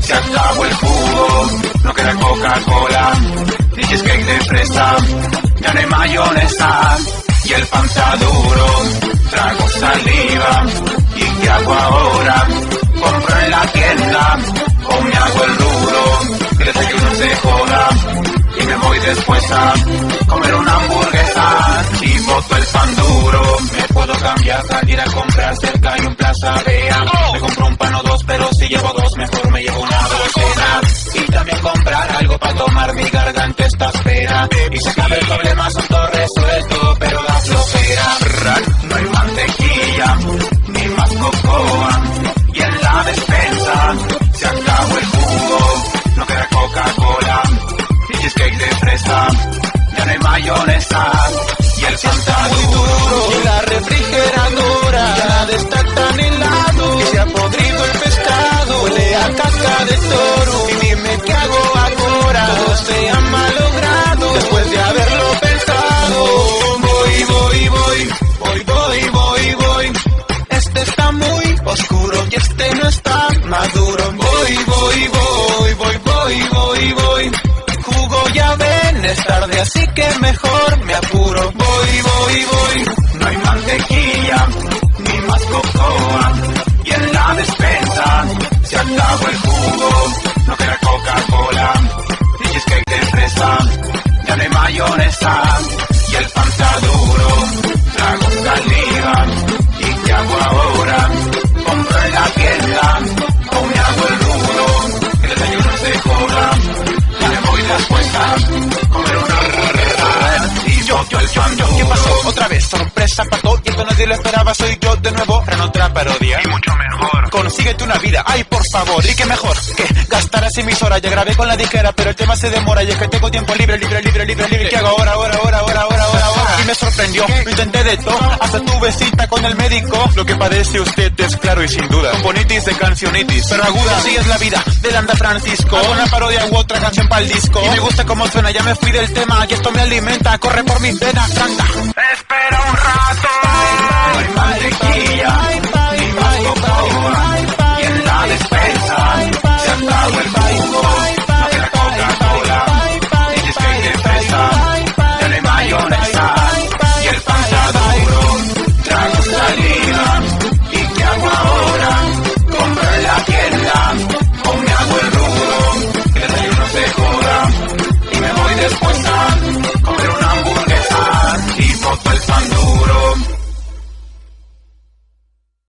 Se acabó el jugo, no queda Coca-Cola, ni cheesecake de fresa, ya no hay mayonesa. Y el pan está duro, trago saliva. ¿Y qué hago ahora? Compro en la tienda o me hago el rulo, que el desayuno se joda. Y me voy después a comer una hamburguesa. Y boto el pan duro. Me puedo cambiar, salir a comprar cerca hay un Plaza Vea. Me compro un pan o dos, pero si llevo dos mejor me llevo una docena. Y también comprar algo para tomar, mi garganta está espera. Y se acaba el problema, asunto resuelto, pero da flojera. No hay mantequilla, ni más cocoa. Y en la despensa se acabó el jugo, no queda Coca-Cola, ni cheesecake de fresa, ya no hay mayonesa. Y el pan está duro, y la refrigeradora ya nada está tan helado, y se ha podrido el pescado, huele a caca de toro. Y dime qué hago ahora, todo se ha malogrado después de haberlo pensado. Voy, este está muy oscuro y este no está maduro. Voy, jugo ya ven, es tarde así que mejor me apuro. Voy, no hay mantequilla, ni más cocoa. Y en la despensa se acabó el jugo, no queda Coca-Cola, ni cheesecake de fresa, ya no hay mayonesa. Y el pan está duro, trago saliva. ¿Y qué hago ahora? Compro en la tienda o me hago el rulo, que el desayuno se joda. Y me voy después a comer una hamburguesa. Y yo el pan duro. ¿Qué pasó? Otra vez, sorpresa, pató. Y esto nadie lo esperaba, soy yo de nuevo en otra parodia. Y mucho mejor. Consíguete una vida, ay por favor. Y qué mejor que gastar así mis horas. Ya grabé con la disquera, pero el tema se demora. Y es que tengo tiempo libre. ¿Qué hago ahora? Y me sorprendió, lo intenté de todo. Hasta tuve cita con el médico. Lo que padece usted es claro y sin duda con bonitis de cancionitis, pero aguda. Así es la vida del Anda Francisco. Hago una parodia u otra canción para el disco. Y me gusta cómo suena, ya me fui del tema. Y esto me alimenta, corre por mis venas, tranca. Espera un rato.